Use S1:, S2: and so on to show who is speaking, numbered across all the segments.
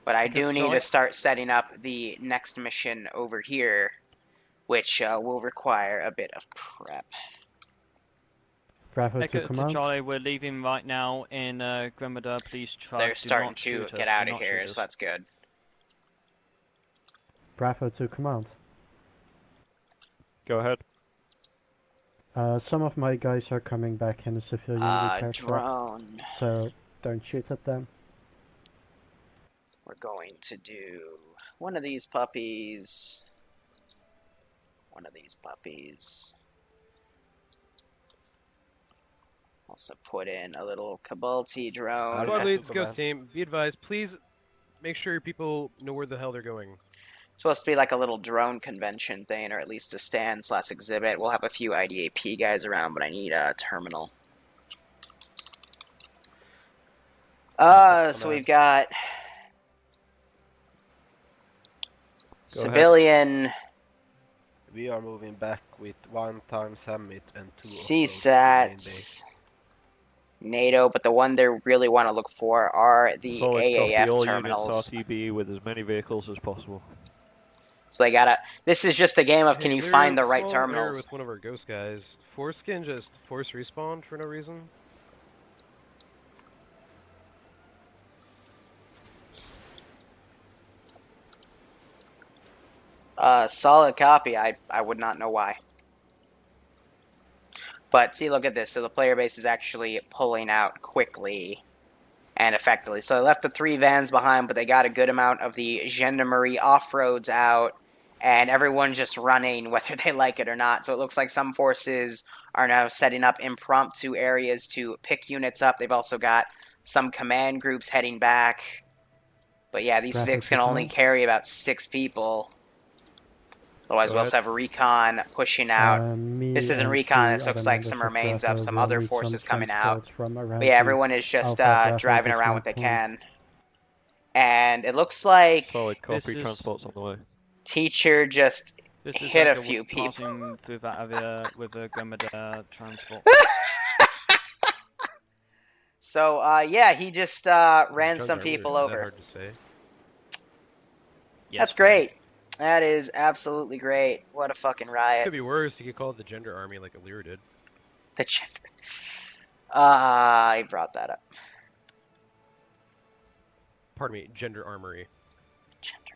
S1: But I do need to start setting up the next mission over here, which will require a bit of prep.
S2: Bravo to
S3: Echo to
S2: command.
S3: Charlie, we're leaving right now in Grenada. Please try.
S1: They're starting to get out of here, so that's good.
S2: Bravo to command.
S4: Go ahead.
S2: Some of my guys are coming back in a civilian repair truck,
S1: Drone.
S2: so don't shoot at them.
S1: We're going to do one of these puppies. One of these puppies. Also put in a little Cabalti drone.
S5: Squad leads, Ghost team, be advised, please make sure your people know where the hell they're going.
S1: It's supposed to be like a little drone convention thing, or at least a stand/exhibit. We'll have a few IDAP guys around, but I need a terminal. So we've got civilian.
S6: We are moving back with 1 time summit and 2
S1: CSAT, NATO, but the one they really want to look for are the AAF terminals.
S4: RTB with as many vehicles as possible.
S1: So they gotta. This is just a game of can you find the right
S5: Error
S1: terminals?
S5: with one of our ghost guys. Foreskin just force respawn for no reason.
S1: Solid copy. I would not know why. But see, look at this. So the player base is actually pulling out quickly and effectively. So they left the 3 vans behind, but they got a good amount of the gendarmerie off-roads out, and everyone's just running whether they like it or not. So it looks like some forces are now setting up impromptu areas to pick units up. They've also got some command groups heading back. But yeah, these Vics can only carry about 6 people. Otherwise, we also have recon pushing out. This isn't recon. This looks like some remains of some other forces coming out. But yeah, everyone is just driving around what they can. And it looks like
S4: Solid copy, transport's on the way.
S1: Teacher just hit a few people.
S3: With a Grenada transport.
S1: So, yeah, he just ran some people over. That's great. That is absolutely great. What a fucking riot.
S5: Could be worse. You could call it the gender army like Liru did.
S1: The gender. I brought that up.
S5: Pardon me, gender armory.
S1: Gender.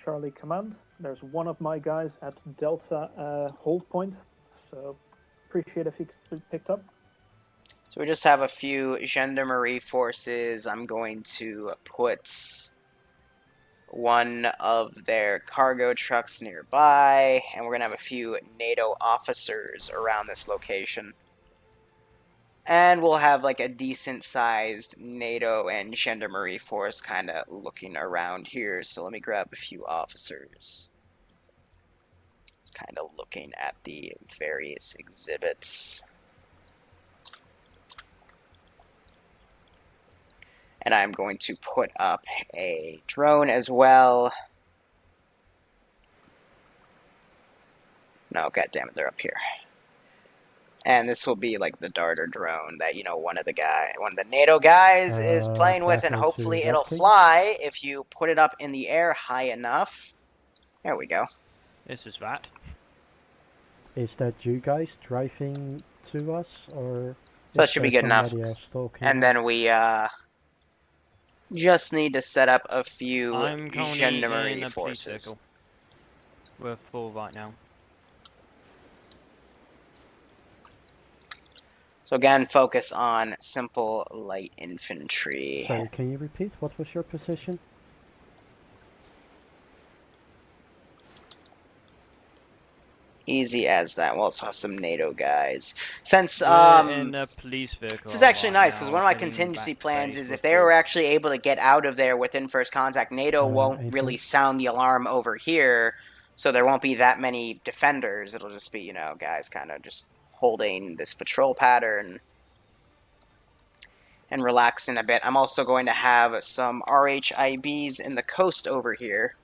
S7: Charlie Command. There's one of my guys at Delta hold point, so appreciate if you could picked up.
S1: So we just have a few gendarmerie forces. I'm going to put one of their cargo trucks nearby, and we're going to have a few NATO officers around this location. And we'll have like a decent-sized NATO and gendarmerie force kind of looking around here. So let me grab a few officers. Just kind of looking at the various exhibits. And I'm going to put up a drone as well. No, goddammit, they're up here. And this will be like the darter drone that, you know, one of the NATO guys is playing with, and hopefully it'll fly if you put it up in the air high enough. There we go.
S3: This is that.
S2: Is that you guys driving to us, or?
S1: So that should be good enough. And then we, just need to set up a few gendarmerie forces.
S3: We're full right now.
S1: So again, focus on simple light infantry.
S2: Sorry, can you repeat? What was your position?
S1: Easy as that. We'll also have some NATO guys. Since
S3: in a police vehicle.
S1: This is actually nice, because one of my contingency plans is if they were actually able to get out of there within first contact, NATO won't really sound the alarm over here, so there won't be that many defenders. It'll just be, you know, guys kind of just holding this patrol pattern and relaxing a bit. I'm also going to have some RHIBs in the coast over here.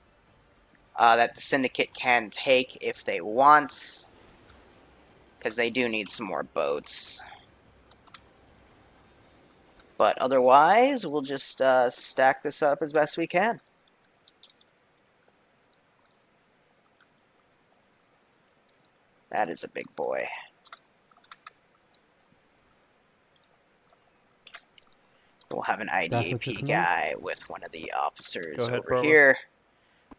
S1: That the Syndicate can take if they want, because they do need some more boats. But otherwise, we'll just stack this up as best we can. That is a big boy. We'll have an IDAP guy with one of the officers
S4: Go ahead,
S1: over
S4: Bravo.
S1: here.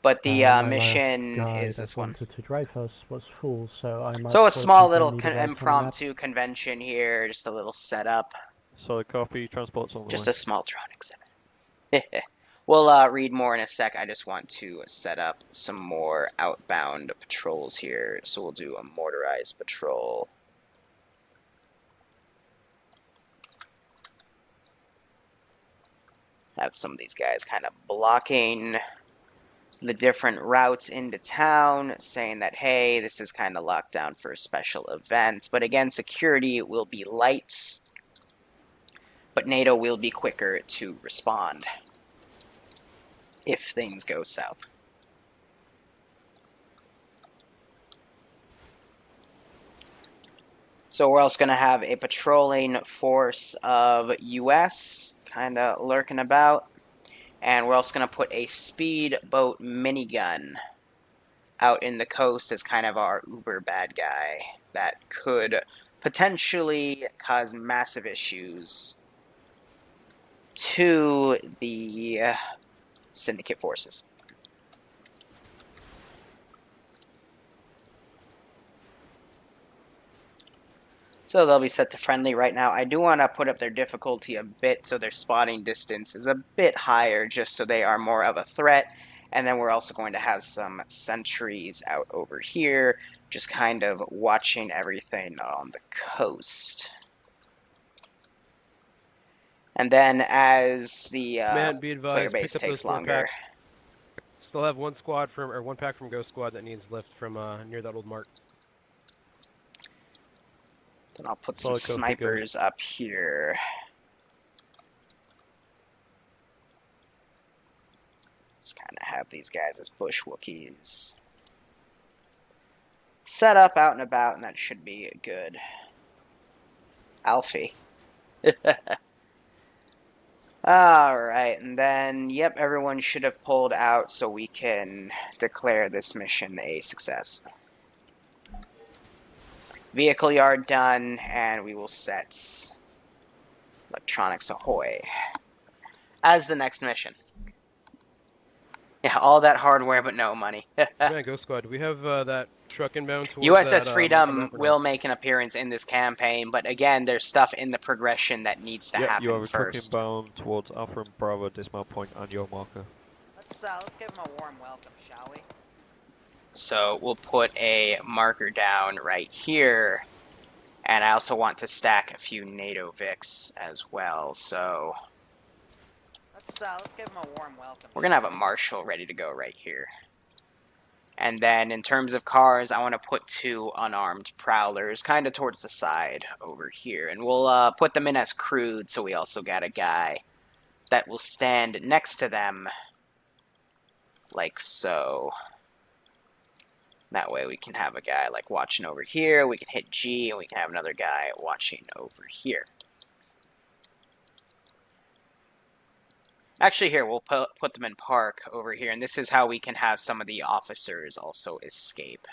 S1: But the
S2: My
S1: mission
S2: last guy
S1: is
S2: that
S1: this one.
S2: wanted to drive us was full, so I might
S1: So a small
S2: possibly
S1: little
S2: need a ride from
S1: impromptu convention here, just a little setup.
S4: Solid copy, transport's on the
S1: Just
S4: way.
S1: a small drone exhibit. We'll read more in a sec. I just want to set up some more outbound patrols here. So we'll do a motorized patrol. Have some of these guys kind of blocking the different routes into town, saying that, hey, this is kind of locked down for a special event. But again, security will be light, but NATO will be quicker to respond if things go south. So we're also going to have a patrolling force of US kind of lurking about. And we're also going to put a speedboat minigun out in the coast as kind of our uber bad guy that could potentially cause massive issues to the Syndicate forces. So they'll be set to friendly right now. I do want to put up their difficulty a bit so their spotting distance is a bit higher, just so they are more of a threat. And then we're also going to have some sentries out over here, just kind of watching everything on the coast. And then as the
S5: Man, be
S1: player
S5: advised,
S1: base
S5: pick up
S1: takes
S5: those 4
S1: longer.
S5: packs. Still have one squad from, or 1 pack from Ghost Squad that needs lift from near that old mark.
S1: Then I'll put some
S4: Solid copy,
S1: snipers up here. Just kind of have these guys as bush Wookiees set up out and about, and that should be good. Alfie. Alright, and then, yep, everyone should have pulled out so we can declare this mission a success. Vehicle yard done, and we will set Electronics Ahoy as the next mission. Yeah, all that hardware, but no money.
S5: Man, Ghost Squad, do we have that truck inbound towards
S1: USS
S5: that,
S1: Freedom
S5: or
S1: will
S5: not?
S1: make an appearance in this campaign, but again, there's stuff in the progression that needs to
S4: Yep,
S1: happen
S4: you have a truck
S1: first.
S4: inbound towards Alpha and Bravo dismount point and your marker.
S1: Let's give them a warm welcome, shall we? So we'll put a marker down right here, and I also want to stack a few NATO Vics as well. So let's give them a warm welcome. We're gonna have a Marshal ready to go right here. And then in terms of cars, I want to put 2 unarmed prowlers kind of towards the side over here. And we'll put them in as crewed, so we also got a guy that will stand next to them like so. That way we can have a guy like watching over here, we can hit G, and we can have another guy watching over here. Actually, here, we'll put them in park over here, and this is how we can have some of the officers also escape.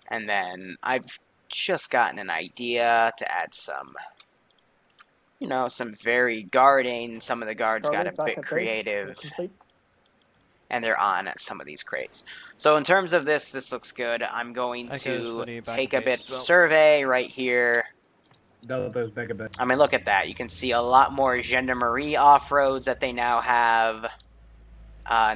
S1: And then I've just gotten an idea to add some, you know, some very guarding. Some of the guards got a bit creative, and they're on some of these crates. So in terms of this looks good. I'm going to take a bit survey right here. I mean, look at that. You can see a lot more gendarmerie off-roads that they now have.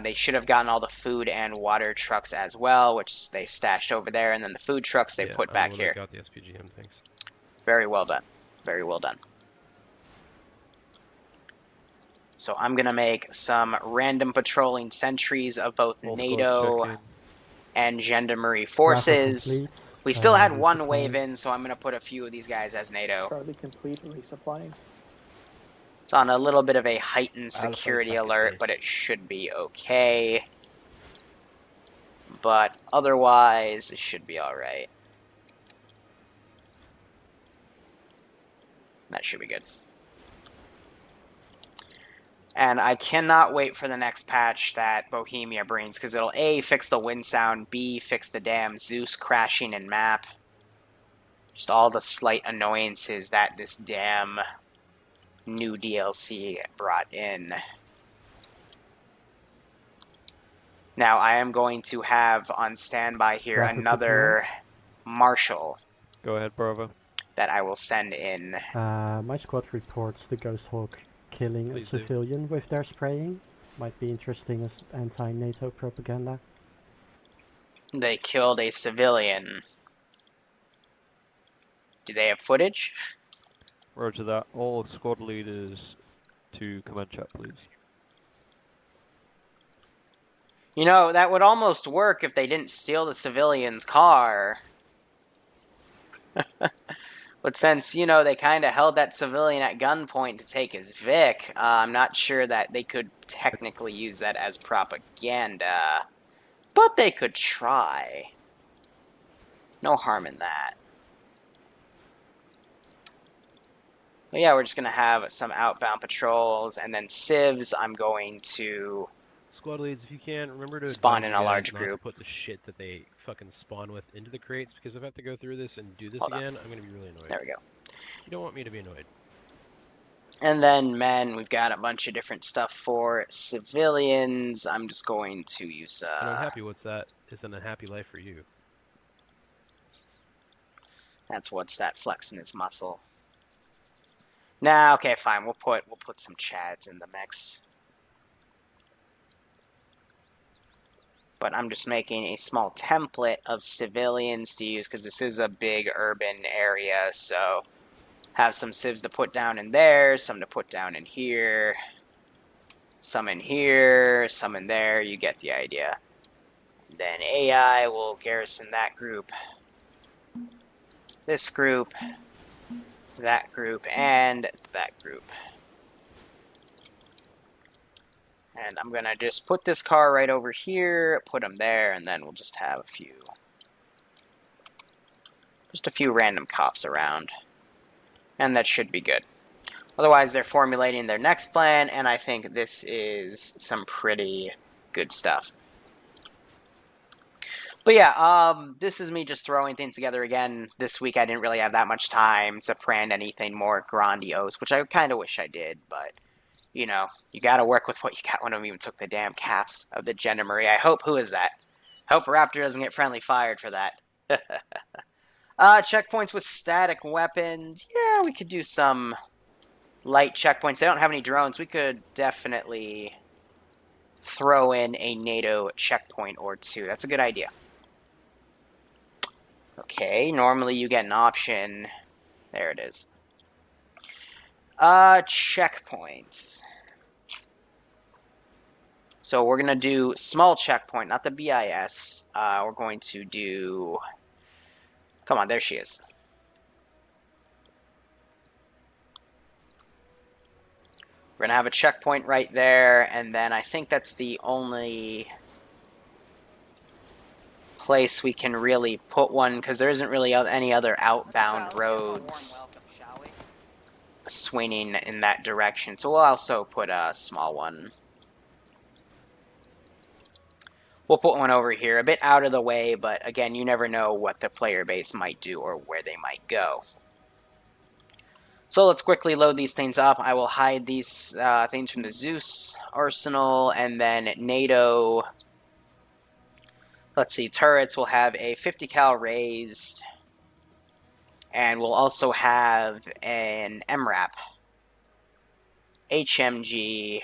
S1: They should have gotten all the food and water trucks as well, which they stashed over there, and then the food trucks they put back here.
S5: Got the SPGM, thanks.
S1: Very well done. Very well done. So I'm going to make some random patrolling sentries of both NATO and gendarmerie forces. We still had one wave in, so I'm going to put a few of these guys as NATO.
S7: Charlie complete, resupplying.
S1: It's on a little bit of a heightened security alert, but it should be okay. But otherwise, it should be alright. That should be good. And I cannot wait for the next patch that Bohemia brings, because it'll A, fix the wind sound, B, fix the damn Zeus crashing in map. Just all the slight annoyances that this damn new DLC brought in. Now, I am going to have on standby here
S2: Rapid
S1: another Marshal
S4: Go ahead, Bravo.
S1: that I will send in.
S2: My squad reports the Ghost Hawk killing
S5: Please
S2: a
S5: do.
S2: civilian with their spraying. Might be interesting as anti-NATO propaganda.
S1: They killed a civilian. Do they have footage?
S4: Roger that. All squad leaders to command chat, please.
S1: You know, that would almost work if they didn't steal the civilian's car. But since, you know, they kind of held that civilian at gunpoint to take his Vic, I'm not sure that they could technically use that as propaganda. But they could try. No harm in that. But yeah, we're just going to have some outbound patrols, and then civs, I'm going to
S5: Squad leads, if you can, remember to
S1: spawn
S5: advise
S1: in
S5: you
S1: a
S5: guys
S1: large
S5: not to
S1: group.
S5: put the shit that they fucking spawn with into the crates, because if I have to go through this and do this
S1: Hold on.
S5: again, I'm going to be really annoyed.
S1: There we go.
S5: You don't want me to be annoyed.
S1: And then men, we've got a bunch of different stuff for civilians. I'm just going to use
S5: And I'm happy with that. It's an unhappy life for you.
S1: that's what's that flexing his muscle. Nah, okay, fine. We'll put some chads in the mix. But I'm just making a small template of civilians to use because this is a big urban area, so have some civs to put down in there, some to put down in here, some in here, some in there. You get the idea. Then AI will garrison that group, this group, that group, and that group. And I'm gonna just put this car right over here, put them there, and then we'll just have just a few random cops around. And that should be good. Otherwise, they're formulating their next plan, and I think this is some pretty good stuff. But yeah, this is me just throwing things together again. This week I didn't really have that much time to plan anything more grandiose, which I kind of wish I did, but you know, you gotta work with what you got. One of them even took the damn caps of the Gendarmerie. I hope, who is that? I hope Raptor doesn't get friendly fired for that. Checkpoints with static weapons. Yeah, we could do some light checkpoints. They don't have any drones. We could definitely throw in a NATO checkpoint or two. That's a good idea. Okay, normally you get an option. There it is. Checkpoints. So we're going to do small checkpoint, not the BIS. We're going to do... Come on, there she is. We're going to have a checkpoint right there, and then I think that's the only place we can really put one, because there isn't really any other outbound roads swinging in that direction. So we'll also put a small one. We'll put one over here, a bit out of the way, but again, you never know what the player base might do or where they might go. So let's quickly load these things up. I will hide these things from the Zeus arsenal, and then NATO. Let's see, turrets will have a 50 cal raised, and we'll also have an MRAP HMG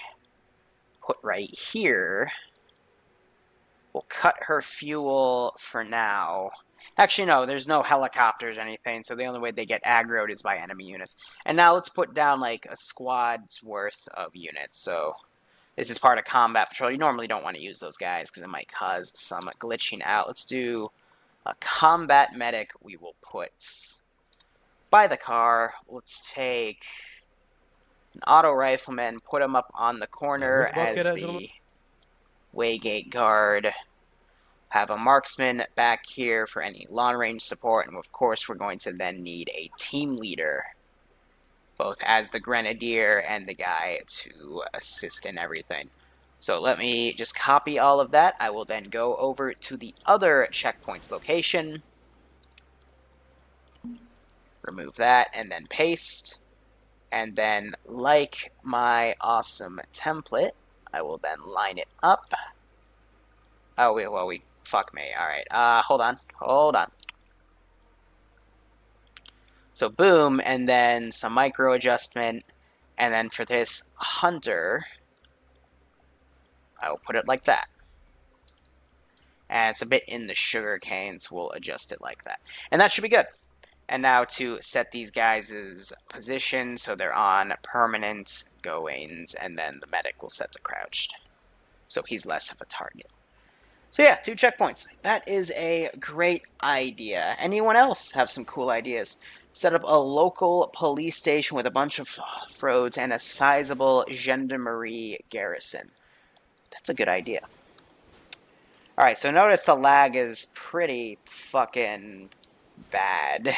S1: put right here. We'll cut her fuel for now. Actually, no, there's no helicopters or anything, so the only way they get aggroed is by enemy units. And now let's put down like a squad's worth of units. So this is part of combat patrol. You normally don't want to use those guys because it might cause some glitching out. Let's do a combat medic. We will put by the car. Let's take an auto rifleman, put him up on the corner as the waygate guard. Have a marksman back here for any long-range support, and of course we're going to then need a team leader. both as the grenadier and the guy to assist in everything. So let me just copy all of that. I will then go over to the other checkpoints location, remove that, and then paste. And then, like my awesome template, I will then line it up. Oh, wait, fuck me. Alright, hold on. So boom, and then some micro adjustment, and then for this hunter, I will put it like that. And it's a bit in the sugar cane, so we'll adjust it like that. And that should be good. And now to set these guys' position, so they're on permanent goings, and then the medic will set to crouched. So he's less of a target. So yeah, 2 checkpoints. That is a great idea. Anyone else have some cool ideas? Set up a local police station with a bunch of roads and a sizable gendarmerie garrison. That's a good idea. Alright, so notice the lag is pretty fucking bad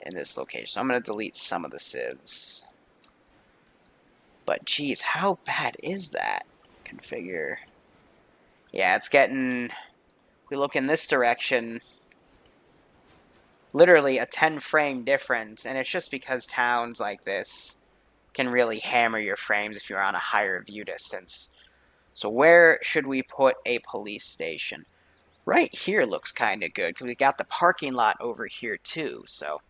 S1: in this location. So I'm going to delete some of the civs. But geez, how bad is that? Configure. Yeah, it's getting... We look in this direction, literally a 10 frame difference, and it's just because towns like this can really hammer your frames if you're on a higher view distance. So where should we put a police station? Right here looks kind of good, because we got the parking lot over here too, so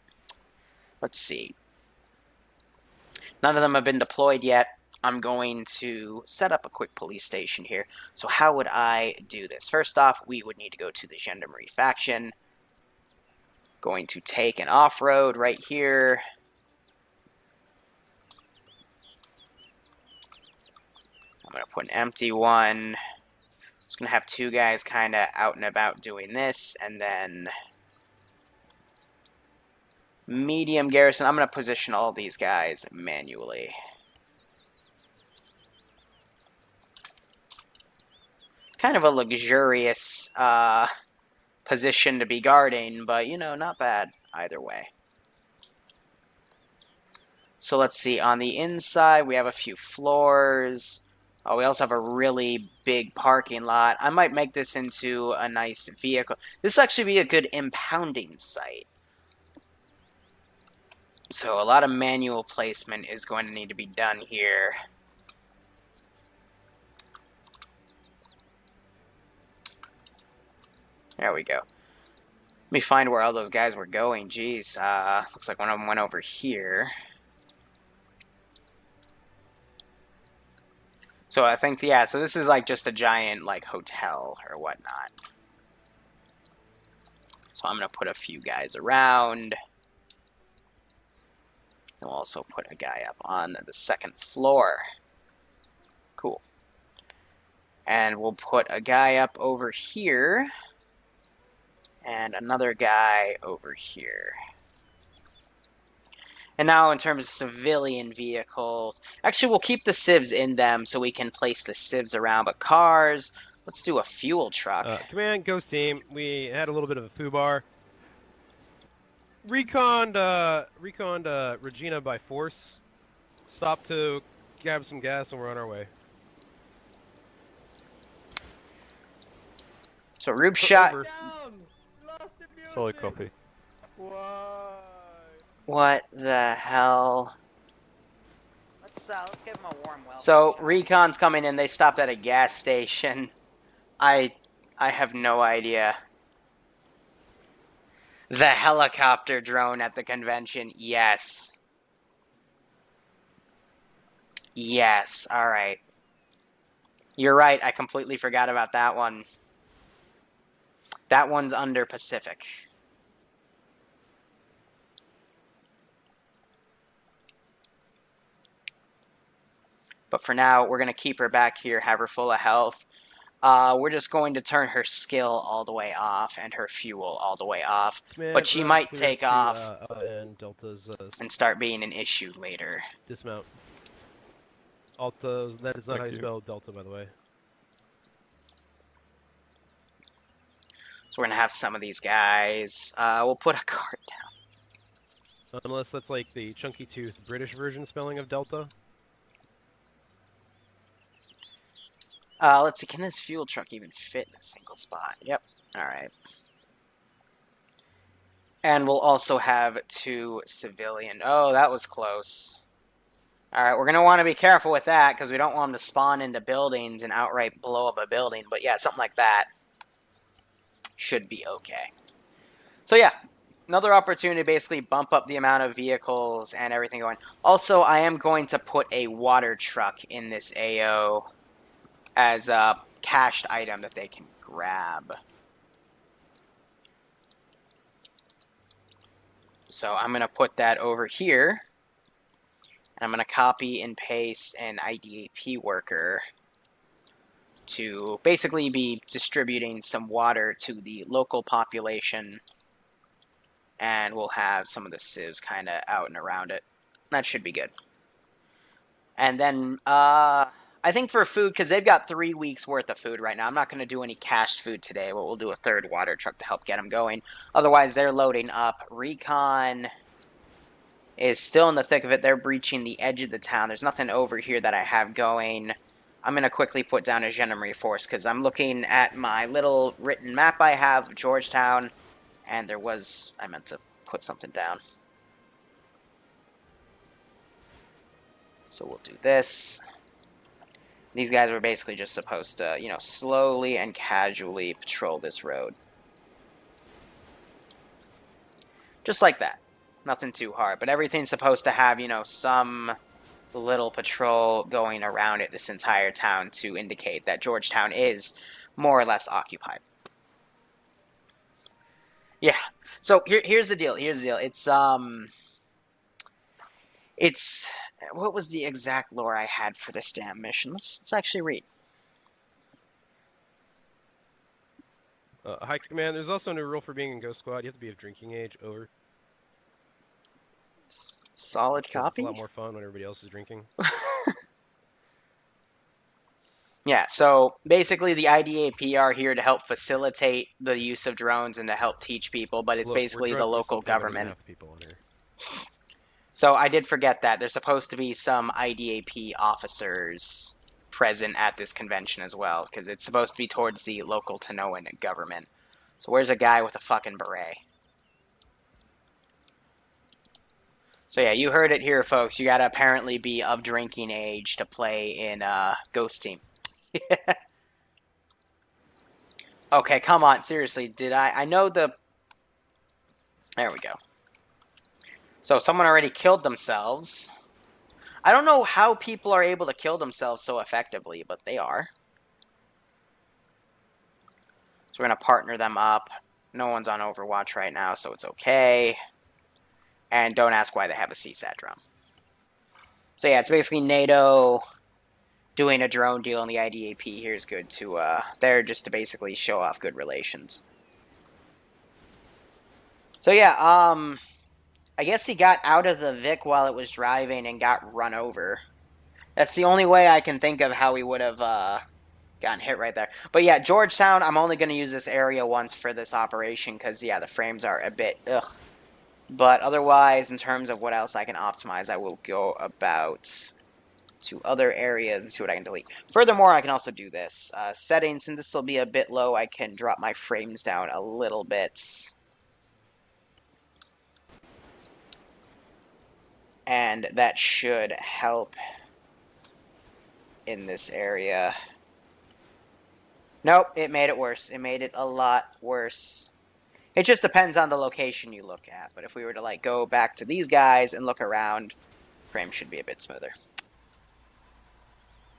S1: let's see. None of them have been deployed yet. I'm going to set up a quick police station here. So how would I do this? First off, we would need to go to the Gendarmerie faction. Going to take an off-road right here. I'm going to put an empty one. Just going to have 2 guys kind of out and about doing this, and then medium garrison. I'm going to position all these guys manually. Kind of a luxurious position to be guarding, but, you know, not bad either way. So let's see. On the inside, we have a few floors. Oh, we also have a really big parking lot. I might make this into a nice vehicle. This will actually be a good impounding site. So a lot of manual placement is going to need to be done here. There we go. Let me find where all those guys were going. Jeez, looks like one of them went over here. So I think, yeah, so this is like just a giant, like, hotel or whatnot. So I'm going to put a few guys around. We'll also put a guy up on the 2nd floor. Cool. And we'll put a guy up over here. And another guy over here. And now in terms of civilian vehicles, actually we'll keep the civs in them so we can place the civs around, but cars, let's do a fuel truck.
S5: Command, Ghost Team, we had a little bit of a foobar. Reconned Regina by force. Stopped to grab some gas and we're on our way.
S1: So Rube shot...
S5: Over.
S4: Solid copy.
S5: Why?
S1: What the hell? Let's give him a warm welcome. So Recon's coming in. They stopped at a gas station. I have no idea. The helicopter drone at the convention. Yes. Yes. All right. You're right. I completely forgot about that one. That one's under Pacific. But for now, we're going to keep her back here, have her full of health. We're just going to turn her skill all the way off and her fuel all the way off.
S5: Command,
S1: But she might take off
S5: and Delta's
S1: and start being an issue later.
S5: dismount. Alta, that is not
S4: Thank
S5: how you
S4: you.
S5: spell Delta, by the way.
S1: So we're going to have some of these guys. We'll put a cart down.
S5: Unless that's like the chunky tooth British version spelling of Delta.
S1: Let's see, can this fuel truck even fit in a single spot? Yep. Alright. And we'll also have 2 civilian. Oh, that was close. Alright, we're going to want to be careful with that, because we don't want them to spawn into buildings and outright blow up a building. But yeah, something like that should be okay. So yeah, another opportunity to basically bump up the amount of vehicles and everything going. Also, I am going to put a water truck in this AO as a cached item that they can grab. So I'm going to put that over here. And I'm going to copy and paste an IDAP worker to basically be distributing some water to the local population. And we'll have some of the civs kind of out and around it. That should be good. And then, I think for food, because they've got 3 weeks worth of food right now, I'm not going to do any cached food today, but we'll do a 3rd water truck to help get them going. Otherwise, they're loading up. Recon is still in the thick of it. They're breaching the edge of the town. There's nothing over here that I have going. I'm going to quickly put down a gendarmerie force, because I'm looking at my little written map I have of Georgetown, and there was... I meant to put something down. So we'll do this. These guys were basically just supposed to, you know, slowly and casually patrol this road. Just like that. Nothing too hard. But everything's supposed to have, you know, some little patrol going around it this entire town to indicate that Georgetown is more or less occupied. Yeah. So here's the deal. Here's the deal. It's what was the exact lore I had for this damn mission? Let's actually read.
S5: High Command, there's also a new rule for being in Ghost Squad. You have to be of drinking age, over.
S1: Solid copy?
S5: It's a lot more fun when everybody else is drinking.
S1: Yeah, so basically the IDAP are here to help facilitate the use of drones and to help teach people, but it's
S5: Look,
S1: basically
S5: we're
S1: the
S5: drunk, there's
S1: local
S5: still 500
S1: government.
S5: enough people in here.
S1: So I did forget that. There's supposed to be some IDAP officers present at this convention as well, because it's supposed to be towards the local Tanoan government. So where's a guy with a fucking beret? So yeah, you heard it here, folks. You gotta apparently be of drinking age to play in Ghost Team. Okay, come on. Seriously, did I know the... There we go. So someone already killed themselves. I don't know how people are able to kill themselves so effectively, but they are. So we're going to partner them up. No one's on Overwatch right now, so it's okay. And don't ask why they have a CSAT drone. So yeah, it's basically NATO doing a drone deal, and the IDAP here is good to... they're just to basically show off good relations. So yeah, I guess he got out of the Vic while it was driving and got run over. That's the only way I can think of how he would have gotten hit right there. But yeah, Georgetown, I'm only going to use this area once for this operation because, yeah, the frames are a bit ugh. But otherwise, in terms of what else I can optimize, I will go about to other areas and see what I can delete. Furthermore, I can also do this. Settings, and this will be a bit low, I can drop my frames down a little bit. And that should help in this area. Nope, it made it worse. It made it a lot worse. It just depends on the location you look at. But if we were to like go back to these guys and look around, frame should be a bit smoother.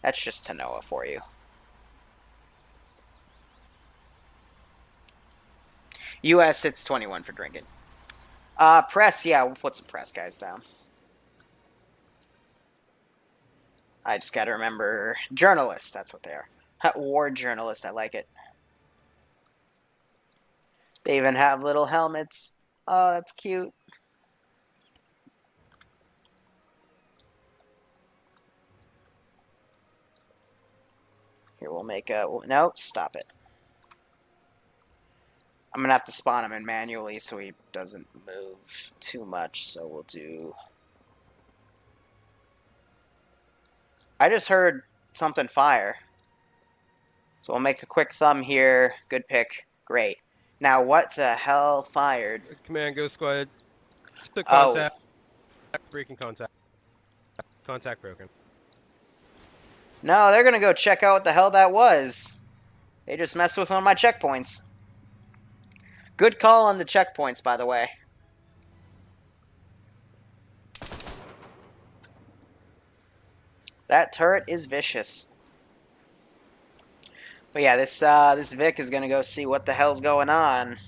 S1: That's just Tanoa for you. US, it's 21 for drinking. Press, yeah, we'll put some press guys down. I just gotta remember journalists, that's what they are. War journalists, I like it. They even have little helmets. Oh, that's cute. Here, we'll make a... No, stop it. I'm gonna have to spawn him in manually so he doesn't move too much. So we'll do. I just heard something fire. So we'll make a quick thumb here. Good pick. Great. Now what the hell fired?
S5: Command, go squad. Stick
S1: Oh.
S5: contact. Breaking contact. Contact broken.
S1: No, they're gonna go check out what the hell that was. They just messed with one of my checkpoints. Good call on the checkpoints, by the way. That turret is vicious. But yeah, this Vic is gonna go see what the hell's going on.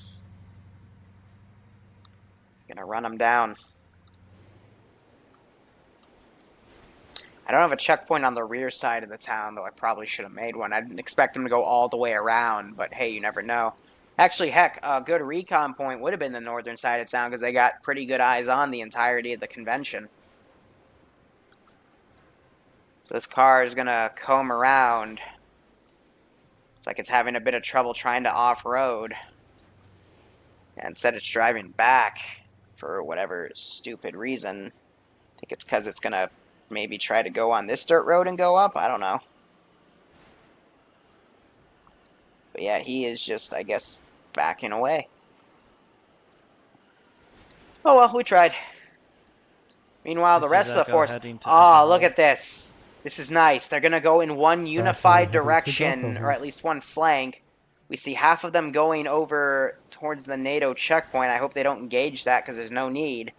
S1: Gonna run him down. I don't have a checkpoint on the rear side of the town, though I probably should have made one. I didn't expect him to go all the way around, but hey, you never know. Actually, heck, a good recon point would have been the northern side of town because they got pretty good eyes on the entirety of the convention. So this car is going to comb around. It's like it's having a bit of trouble trying to off-road. And instead it's driving back for whatever stupid reason. I think it's because it's going to maybe try to go on this dirt road and go up. I don't know. But yeah, he is just, I guess, backing away. Oh well, we tried. Meanwhile, the
S3: This
S1: rest
S3: is
S1: of the
S3: Echo
S1: force...
S3: heading to
S1: Oh,
S3: Echo
S1: look
S3: Hall.
S1: at this. This is nice. They're going to go in one unified
S2: heading to
S1: direction,
S2: Georgetown.
S1: or at least one flank. We see half of them going over towards the NATO checkpoint. I hope they don't engage that because there's no need.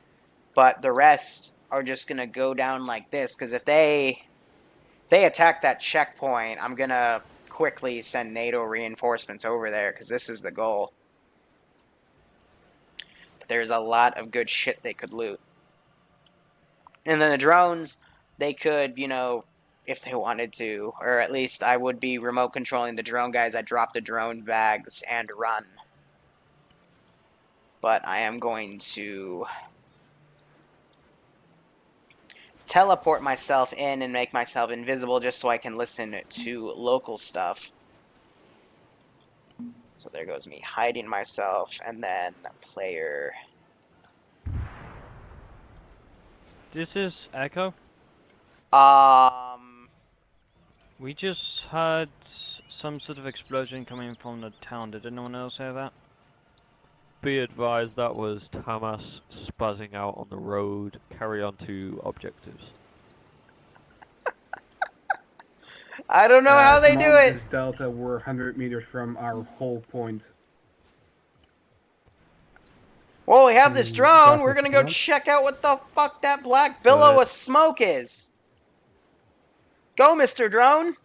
S1: But the rest are just going to go down like this, because if they attack that checkpoint, I'm going to quickly send NATO reinforcements over there, because this is the goal. But there's a lot of good shit they could loot. And then the drones, they could, you know, if they wanted to, or at least I would be remote controlling the drone guys. I'd drop the drone bags and run. But I am going to teleport myself in and make myself invisible just so I can listen to local stuff. So there goes me hiding myself, and then player.
S3: This is Echo. We just had some sort of explosion coming from the town. Did anyone else hear that?
S4: Be advised that was Hamas spazzing out on the road. Carry on to objectives.
S1: I don't know how they do it.
S8: Delta, we're 100 meters from our hold point.
S1: Well, we have this drone.
S2: Back
S1: We're
S2: up
S1: gonna go
S2: front.
S1: check out what the fuck that black billow of smoke is. Go, Mr. Drone.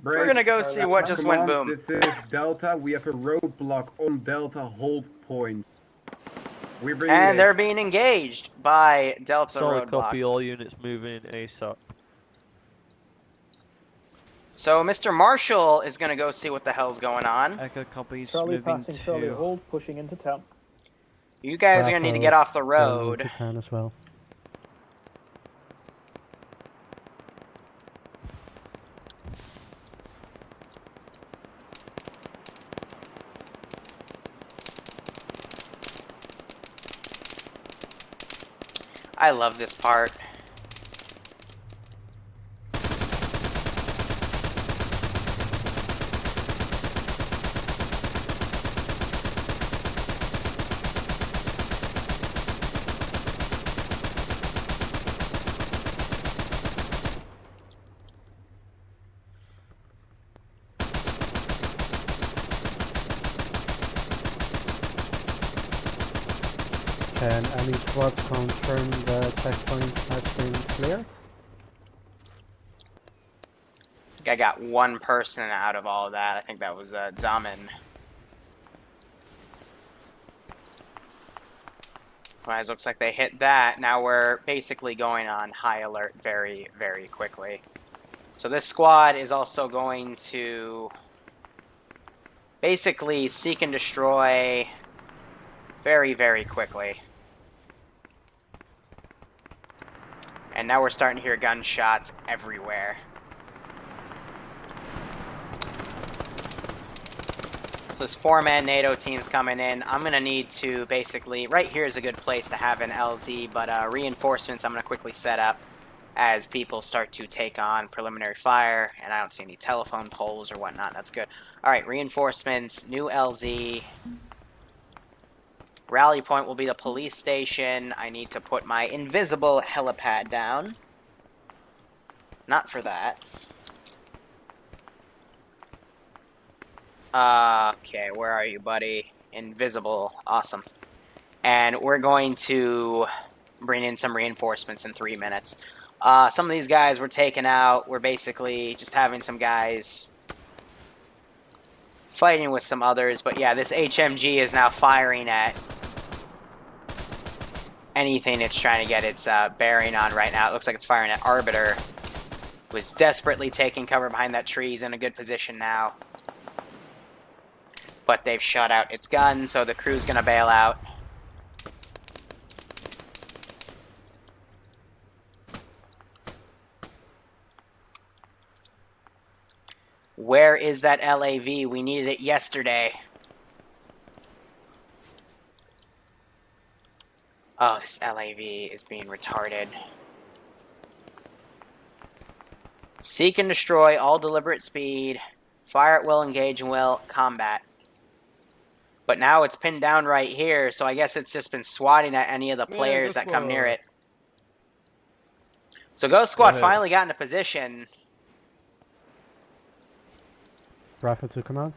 S1: We're gonna go see what just went boom.
S8: This is Delta. We have a roadblock on Delta hold point. We're bringing
S1: And they're being engaged by Delta
S4: Solid copy,
S1: Roadblock.
S4: all units moving ASAP.
S1: So Mr. Marshall is gonna go see what the hell's going on.
S3: Echo copies
S7: Charlie
S3: moving
S7: passing Charlie
S3: to...
S7: hold, pushing into town.
S1: You guys are gonna need to get off the
S2: Going
S1: road.
S2: into town as well.
S1: I love this part.
S2: Can any squad confirm the checkpoint has been cleared?
S1: I got one person out of all of that. I think that was Damin. Guys, looks like they hit that. Now we're basically going on high alert very, very quickly. So this squad is also going to basically seek and destroy very, very quickly. And now we're starting to hear gunshots everywhere. there's 4-man NATO teams coming in. I'm going to need to basically... Right here is a good place to have an LZ, but reinforcements I'm going to quickly set up as people start to take on preliminary fire, and I don't see any telephone poles or whatnot. That's good. Alright, reinforcements, new LZ. Rally point will be the police station. I need to put my invisible helipad down. Not for that. Okay, where are you, buddy? Invisible. Awesome. And we're going to bring in some reinforcements in 3 minutes. Some of these guys were taken out. We're basically just having some guys fighting with some others. But yeah, this HMG is now firing at anything it's trying to get its bearing on right now. It looks like it's firing at Arbiter. Was desperately taking cover behind that tree. He's in a good position now. But they've shot out its gun, so the crew's gonna bail out. Where is that LAV? We needed it yesterday. Oh, this LAV is being retarded. Seek and destroy, all deliberate speed. Fire at will, engage in will, combat. But now it's pinned down right here, so I guess it's just been swatting at any of the players that come near it. So Ghost Squad finally got into position.
S2: Bravo to command.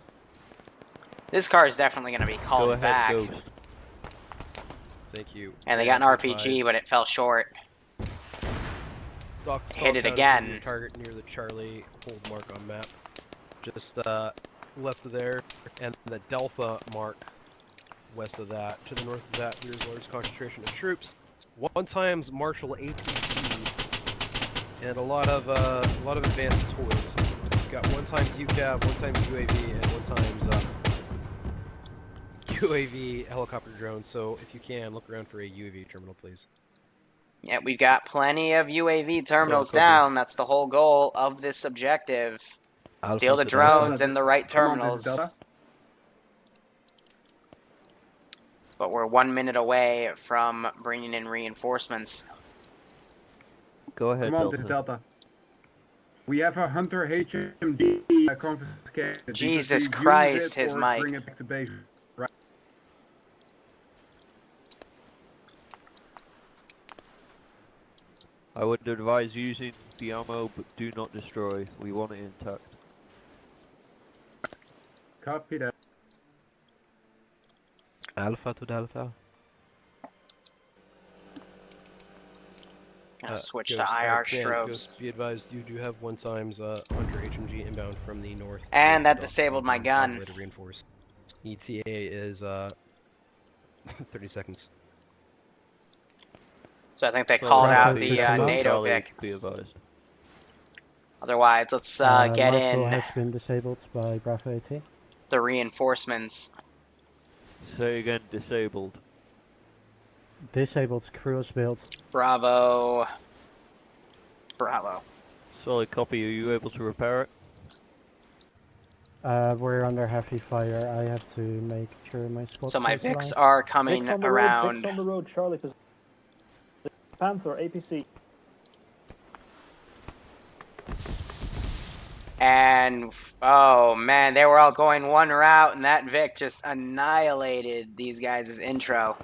S1: This car is definitely going to be called back.
S4: Ghost.
S5: Thank you.
S1: And they got an RPG, but it fell short. Hit it again.
S5: Target near the Charlie hold mark on map. Just left of there, and the Delta mark west of that. To the north of that, there's a large concentration of troops. One times Marshall APC, and a lot of advanced toys. Got one times UCAV, one times UAV, and one times UAV helicopter drone. So if you can, look around for a UAV terminal, please.
S1: Yeah, we've got plenty of UAV terminals down. That's the whole goal of this objective. Steal the drones in the right terminals. But we're 1 minute away from bringing in reinforcements.
S4: Go ahead,
S8: Come on,
S4: Delta.
S8: Delta. We have a Hunter HMD confiscated.
S1: Jesus
S8: Either you
S1: Christ,
S8: use it
S1: his
S8: or
S1: mic.
S8: Bring it back to base. Right.
S4: I would advise using the ammo, but do not destroy. We want it intact.
S8: Copy that.
S6: Alpha to Delta.
S1: Gonna switch
S5: Ghost,
S1: to IR
S5: Dan,
S1: strobes.
S5: Ghost, be advised, you do have one times Hunter HMG inbound from the north.
S1: And that disabled my gun.
S5: To reinforce. ETA is 30 seconds.
S1: So I think they called out the
S2: Bravo,
S1: NATO
S4: Charlie,
S1: Vic.
S4: be advised.
S1: Otherwise, let's get
S2: Marshall
S1: in
S2: has been disabled by Bravo AT.
S1: the reinforcements.
S4: Say again, disabled.
S2: Disabled, cruise build.
S1: Bravo. Bravo.
S4: Solid copy, are you able to repair it?
S2: We're under heavy fire. I have to make sure my squad
S1: So my
S2: stays
S1: Vics
S2: alive.
S1: are coming
S7: Vics on the
S1: around.
S7: Road, Vics on the road, Charlie. Panther, APC.
S1: And, oh man, they were all going one route, and that Vic just annihilated these guys' intro.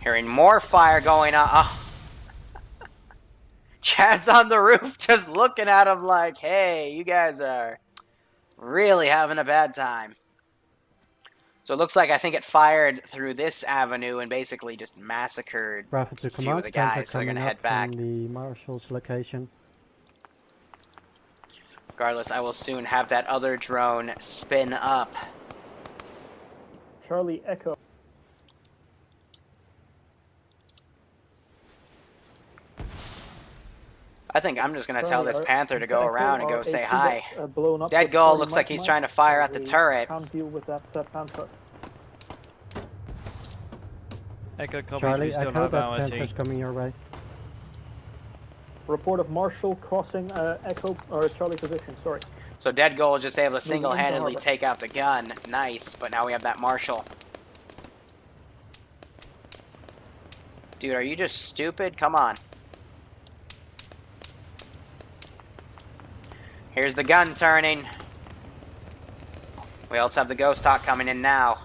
S1: Hearing more fire going on. Oh. Chad's on the roof just looking at him like, hey, you guys are really having a bad time. So it looks like I think it fired through this avenue and basically just massacred
S2: Bravo
S1: a
S2: to
S1: few
S2: command.
S1: of the guys, so they're going to head back.
S2: From the marshal's location.
S1: Regardless, I will soon have that other drone spin up.
S7: Charlie Echo.
S1: I think I'm just going to tell
S7: Charlie,
S1: this
S7: our-
S1: Panther to go
S7: Echo,
S1: around and
S7: our
S1: go say
S7: AT
S1: hi.
S7: got, blown up
S1: Dead
S7: with
S1: Gull
S7: 40
S1: looks like
S7: mic
S1: he's
S7: mic,
S1: trying to fire
S7: so
S1: at the
S7: we
S1: turret.
S7: Can't deal with that Panther.
S3: Echo copy, we
S2: Charlie,
S3: still
S2: Echo,
S3: have
S2: that
S3: our
S2: Panther's
S3: T.
S2: coming your way.
S7: Report of Marshall crossing Echo or Charlie position. Sorry.
S1: So Dead Goal is just able to
S7: Moving into
S1: single-handedly
S7: harbor.
S1: take out the gun. Nice, but now we have that Marshall. Dude, are you just stupid? Come on. Here's the gun turning. We also have the Ghost Hawk coming in now.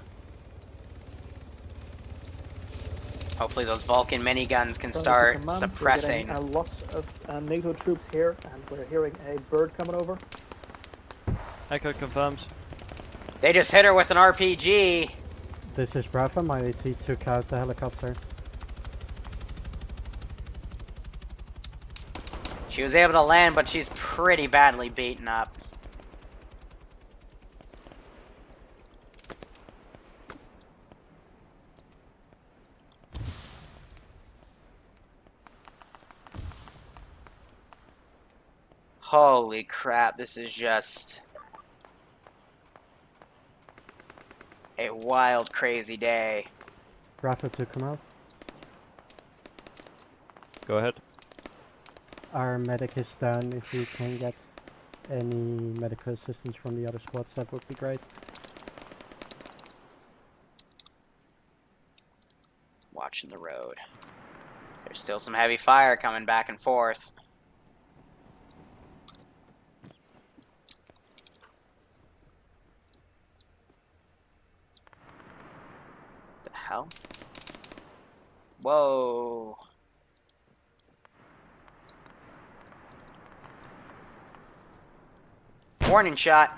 S1: Hopefully those Vulcan miniguns can start
S7: Command,
S1: suppressing.
S7: We're getting lots of NATO troops here, and we're hearing a bird coming over.
S3: Echo confirms.
S1: They just hit her with an RPG.
S2: This is Bravo. My AT took out the helicopter.
S1: She was able to land, but she's pretty badly beaten up. Holy crap, this is just a wild, crazy day.
S2: Bravo to come out.
S4: Go ahead.
S2: Our medic is down. If we can get any medical assistance from the other squads, that would be great.
S1: Watching the road. There's still some heavy fire coming back and forth. The hell? Whoa. Warning shot.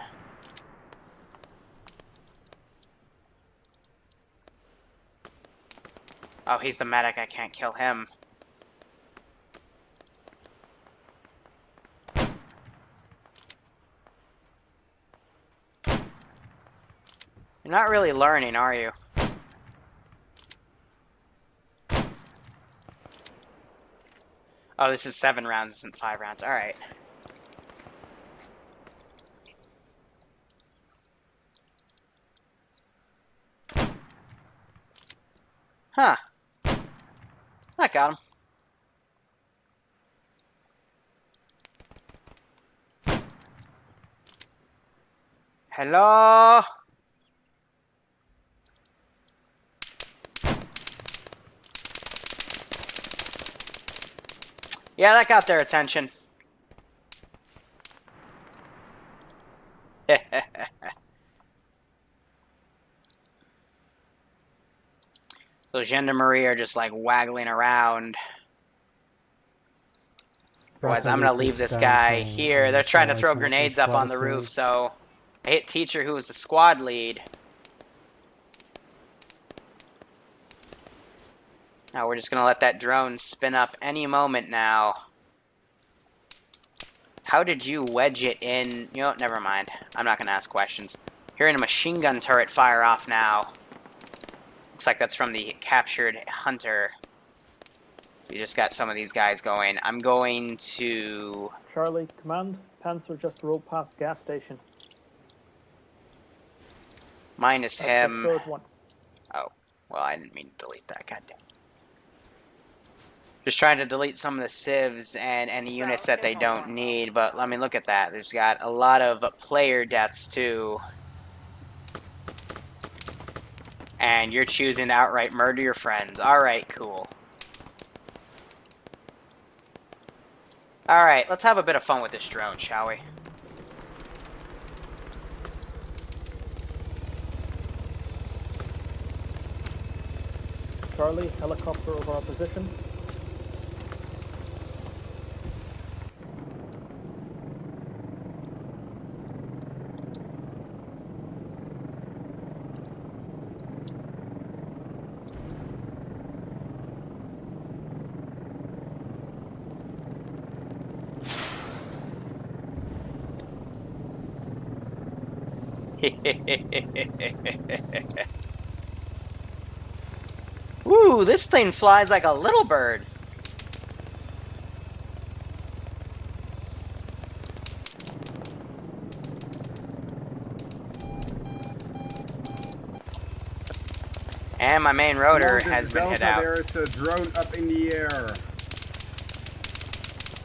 S1: Oh, he's the medic. I can't kill him. You're not really learning, are you? Oh, this is 7 rounds, this isn't 5 rounds. Alright. Huh. I got him. Hello? Yeah, that got their attention. So Gendarmerie are just like waggling around. Otherwise, I'm gonna leave this guy here. They're trying to throw grenades up on the roof, so I hit Teacher, who was the squad lead. Now we're just gonna let that drone spin up any moment now. How did you wedge it in? You know what? Never mind. I'm not gonna ask questions. Hearing a machine gun turret fire off now. Looks like that's from the captured hunter. We just got some of these guys going. I'm going to...
S7: Charlie, command. Panzer just rolled past gas station.
S1: Minus
S7: That's
S1: him.
S7: the third one.
S1: Oh, well, I didn't mean to delete that. Goddamn. Just trying to delete some of the civs and any units that they don't need. But, I mean, look at that. There's got a lot of player deaths, too. And you're choosing to outright murder your friends. Alright, cool. Alright, let's have a bit of fun with this drone, shall we?
S7: Charlie, helicopter over our position.
S1: Ooh, this thing flies like a little bird. And my main rotor has been hit out.
S8: There is a drone up in the air.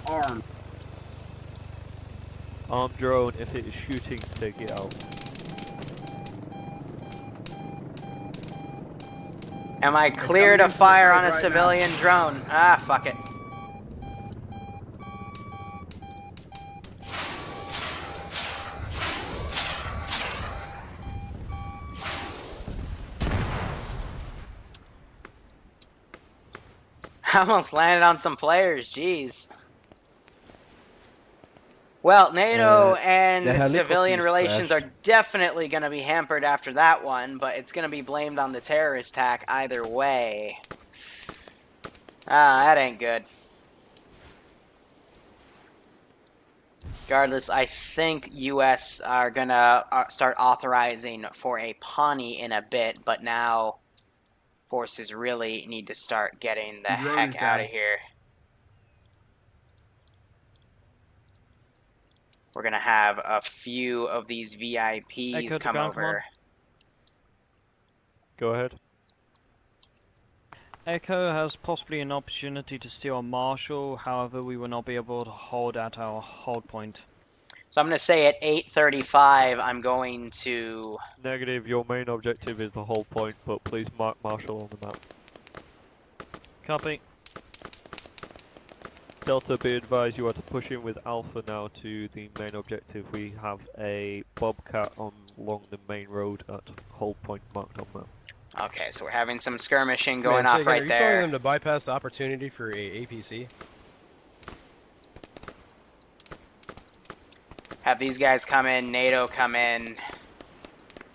S8: armed.
S4: Armed drone, if it is shooting, take it out.
S1: Am I clear
S8: coming
S1: to
S8: into the
S1: fire
S8: site
S1: on a
S8: right
S1: civilian drone? Ah, fuck it. I almost landed on some players, jeez. Well, NATO
S6: the
S1: and
S6: helicopter
S1: civilian
S6: is
S1: relations are
S6: crashed.
S1: definitely going to be hampered after that one, but it's going to be blamed on the terrorist attack either way. Ah, that ain't good. Regardless, I think U.S. are going to start authorizing for a Pawnee in a bit, but now forces really need to start getting the
S8: Drone
S1: heck
S8: is
S1: out
S8: down.
S1: of here. We're going to have a few of these VIPs
S3: Echo to
S1: come
S3: ground
S1: over.
S3: command.
S4: Go ahead.
S3: Echo has possibly an opportunity to steal a Marshal, however we will not be able to hold at our hold point.
S1: So I'm going to say at 8:35, I'm going to...
S4: Negative, your main objective is the whole point, but please mark Marshall on the map.
S3: Copy.
S4: Delta, be advised you are to push in with Alpha now to the main objective. We have a Bobcat along the main road at hold point marked on map.
S1: Okay, so we're having some skirmishing going
S5: Man,
S1: off
S5: Syndikat, are
S1: right
S5: you telling
S1: there.
S5: them to bypass the opportunity for a APC?
S1: Have these guys come in, NATO come in.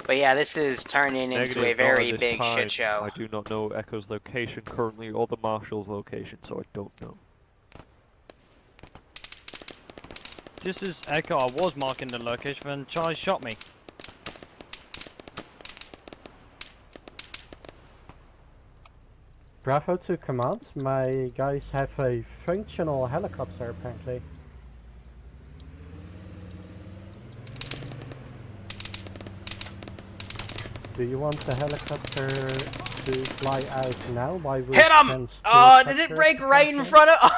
S1: But yeah, this is turning into a
S4: Negative, not
S1: very
S4: at this
S1: big
S4: time.
S1: shit show.
S4: I do not know Echo's location currently or the Marshal's location, so I don't know.
S3: This is Echo. I was marking the location when Charlie shot me.
S2: Bravo to command. My guys have a functional helicopter apparently. Do you want the helicopter to fly out now while we
S1: Hit him!
S2: can still
S1: Oh, did it
S2: capture
S1: break
S2: the
S1: right in
S2: position?
S1: front of...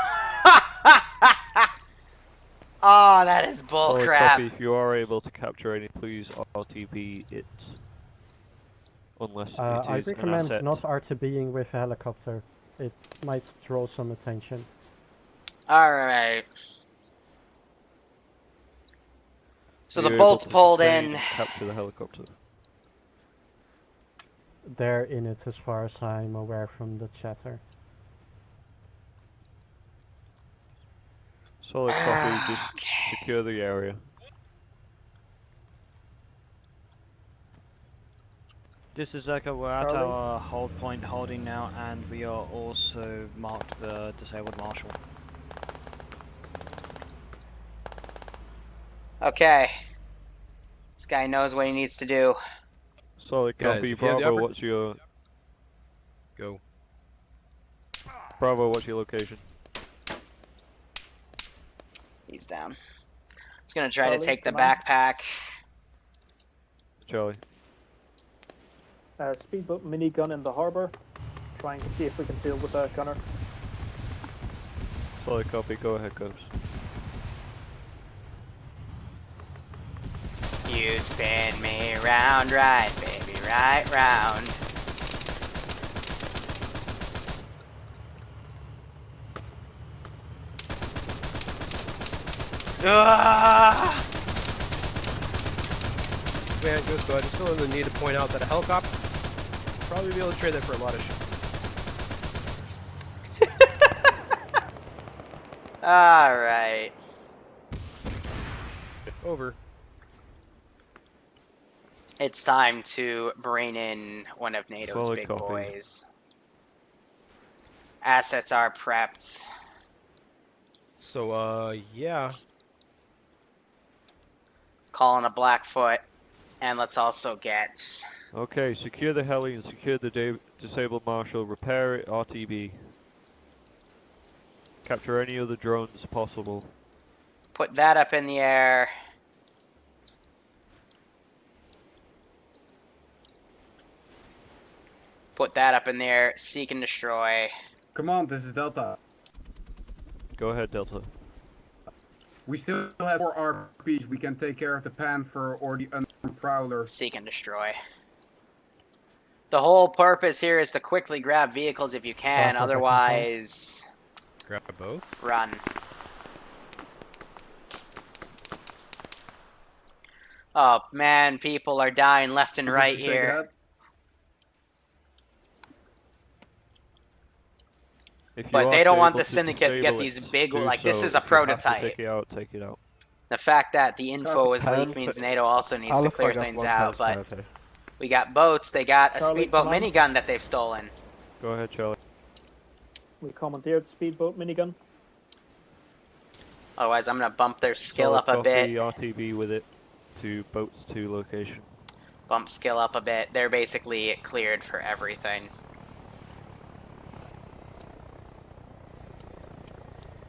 S1: Oh, that is
S4: Solid
S1: bullcrap.
S4: copy. If you are able to capture any, please RTB it. Unless it
S2: I
S4: is an
S2: recommend
S4: asset.
S2: not RTBing with a helicopter. It might draw some attention.
S1: Alright. So
S4: Are
S1: the
S4: you able
S1: bolt's
S4: to
S1: pulled
S4: sustain
S1: in.
S4: and capture the helicopter.
S2: They're in it as far as I'm aware from the chatter.
S4: Solid copy. Just
S1: Okay.
S4: secure the area.
S3: This is Echo. We're at
S7: Charlie?
S3: our hold point holding now, and we are also marked the disabled Marshal.
S1: Okay. This guy knows what he needs to do.
S4: Solid
S5: Guys,
S4: copy.
S5: if you have the
S4: Bravo, what's your
S5: Go.
S4: Bravo? What's your location?
S1: He's down. He's gonna try to
S7: Charlie,
S1: take the
S7: command.
S1: backpack.
S4: Charlie.
S7: Speedboat minigun in the harbor. Trying to see if we can deal with a gunner.
S4: Solid copy. Go ahead, Ghost.
S1: You spin me round, right, baby, right round. Ah!
S5: Man, good, so I just feel the need to point out that a helicopter probably be able to trade that for a lot of shit.
S1: Alright.
S5: Over.
S1: It's time to bring in one of NATO's
S4: Solid
S1: big
S4: copy.
S1: boys. Assets are prepped.
S5: So, yeah.
S1: Calling a Blackfoot. And let's also get...
S4: Okay, secure the heli and secure the disabled Marshal. Repair it, RTB. Capture any other drones possible.
S1: Put that up in the air. Put that up in the air. Seek and destroy.
S8: Come on, this is Delta.
S4: Go ahead, Delta.
S8: We still have 4 RPs. We can take care of the Panther or the unarmed Prowler.
S1: Seek and destroy. The whole purpose here is to quickly grab vehicles if you can,
S2: Bravo,
S1: otherwise
S5: Grab both.
S1: run. Oh man, people are dying left and right
S8: Take it
S1: here.
S8: out.
S4: If you
S1: But
S4: are
S1: they don't want
S4: able
S1: the
S4: to
S1: Syndicate to get
S4: disable
S1: these
S4: it,
S1: big,
S4: do
S1: like, this
S4: so.
S1: is a
S4: If you have to
S1: prototype.
S4: take it out, take it out.
S1: The fact that the info is
S6: Panther-
S1: leaked means NATO also needs to
S6: Alpha
S1: clear
S6: got
S1: things
S6: 1
S1: out,
S6: times
S1: but
S6: Panther.
S1: we got boats, they got a
S7: Charlie,
S1: speedboat
S7: come on.
S1: minigun that they've stolen.
S4: Go ahead, Charlie.
S7: We commandeered speedboat minigun.
S1: Otherwise, I'm going to bump their skill
S4: Solid
S1: up a
S4: copy,
S1: bit.
S4: RTB with it to boats to location.
S1: Bump skill up a bit. They're basically cleared for everything.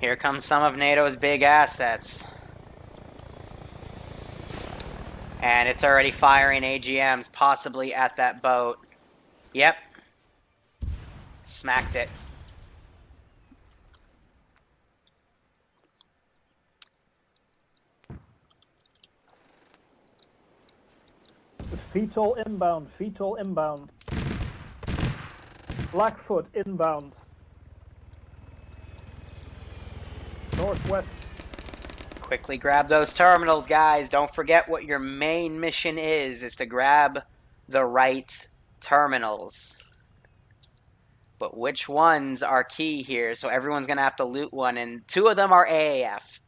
S1: Here comes some of NATO's big assets. And it's already firing AGMs, possibly at that boat. Yep. Smacked it.
S7: VTOL inbound, VTOL inbound. Blackfoot inbound. Northwest.
S1: Quickly grab those terminals, guys. Don't forget what your main mission is to grab the right terminals. But which ones are key here? So everyone's going to have to loot one, and 2 of them are AAF.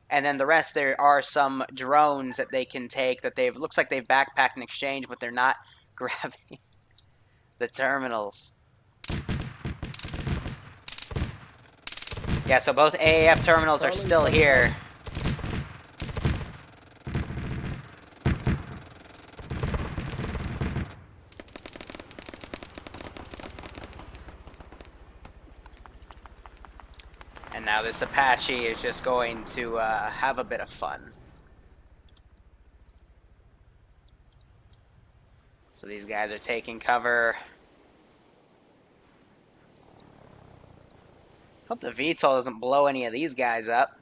S1: And then the rest, there are some drones that they can take that looks like they've backpacked in exchange, but they're not grabbing the terminals. Yeah, so both AAF terminals are still here. And now this Apache is just going to have a bit of fun. So these guys are taking cover. Hope the VTOL doesn't blow any of these guys up.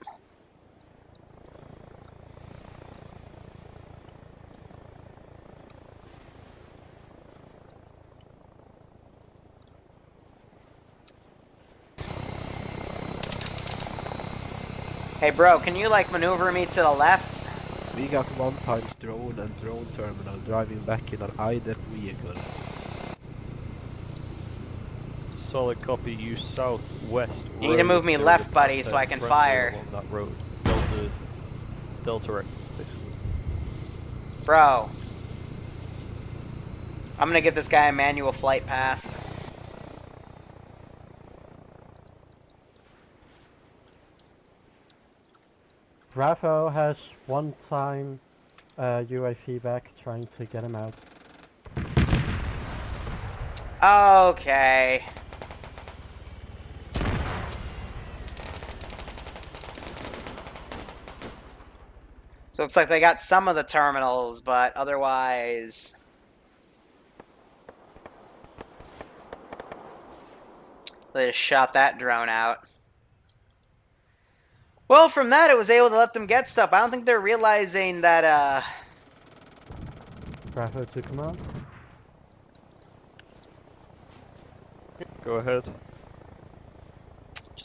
S1: Hey bro, can you like maneuver me to the left?
S6: We got 1 times drone and drone terminal driving back in an IDEP vehicle.
S4: Solid copy, you southwest.
S1: You need to move me
S4: road,
S1: left,
S4: there
S1: buddy,
S4: is
S1: so I can
S4: friendly
S1: fire.
S4: Along that road. Delta X, basically.
S1: Bro. I'm gonna give this guy a manual flight path.
S2: Bravo has 1 time UAV back, trying to get him out.
S1: Okay. So it looks like they got some of the terminals, but otherwise... They just shot that drone out. Well, from that, it was able to let them get stuff. I don't think they're realizing that,
S2: Bravo to command.
S4: Go ahead.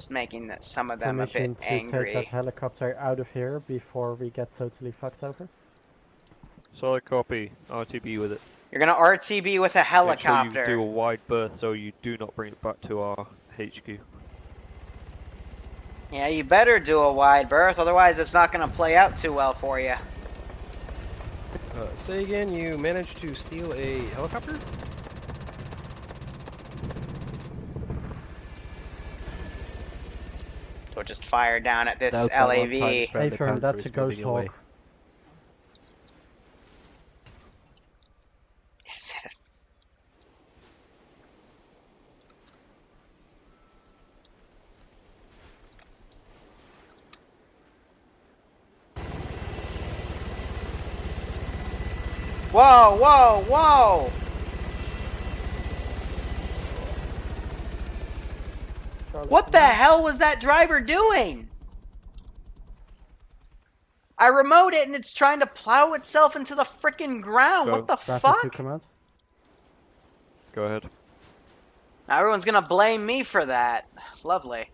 S1: just making some of them a
S2: Permission
S1: bit
S2: to take that
S1: angry.
S2: helicopter out of here before we get totally fucked over.
S4: Solid copy, RTB with it.
S1: You're gonna RTB with a helicopter.
S4: Make sure you do a wide berth so you do not bring it back to our HQ.
S1: Yeah, you better do a wide berth, otherwise it's not gonna play out too well for you.
S5: Say again, you managed to steal a helicopter?
S1: So just fire down at this
S6: Delta, 1
S1: LAV.
S6: times friendly
S2: Hey, firm,
S6: Panther
S2: that's
S6: is
S2: a Ghost
S6: moving away.
S2: Hawk.
S1: Is it? Whoa, whoa, whoa!
S7: Charlie,
S1: What the
S7: command.
S1: hell was that driver doing? I remote it and it's trying to plow itself into the frickin' ground.
S4: Go.
S1: What the
S2: Bravo 2
S1: fuck?
S2: command.
S4: Go ahead.
S1: Now everyone's gonna blame me for that. Lovely.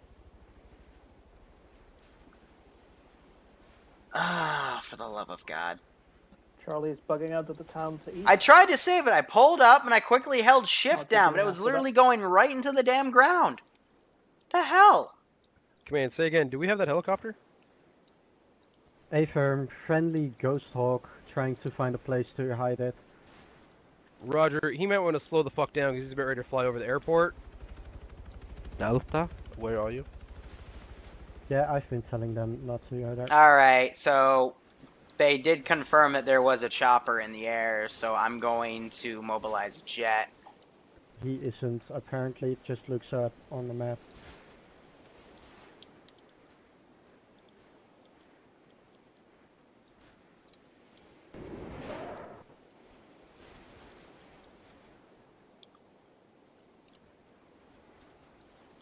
S1: Ah, for the love of God.
S7: Charlie is bugging out of the town to eat.
S1: I tried to save it. I pulled up and I quickly held shift
S7: keep
S1: down,
S7: doing
S1: but it was
S7: after
S1: literally
S7: that.
S1: going right into the damn ground. The hell?
S5: Command, say again. Do we have that helicopter?
S2: Affirm, friendly Ghost Hawk trying to find a place to hide it.
S5: Roger. He might want to slow the fuck down because he's about ready to fly over the airport.
S6: Delta, where are you?
S2: Yeah, I've been telling them not to either.
S1: Alright, so they did confirm that there was a chopper in the air, so I'm going to mobilize a jet.
S2: He isn't. Apparently, it just looks up on the map.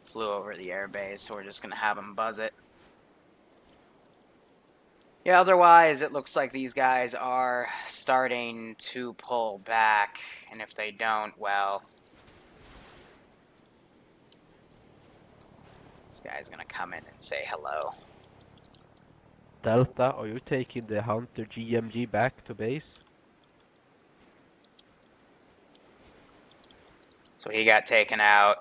S1: Flew over the airbase, so we're just gonna have him buzz it. Yeah, otherwise, it looks like these guys are starting to pull back, and if they don't, well, this guy's gonna come in and say hello.
S6: Delta, are you taking the Hunter GMG back to base?
S1: So he got taken out.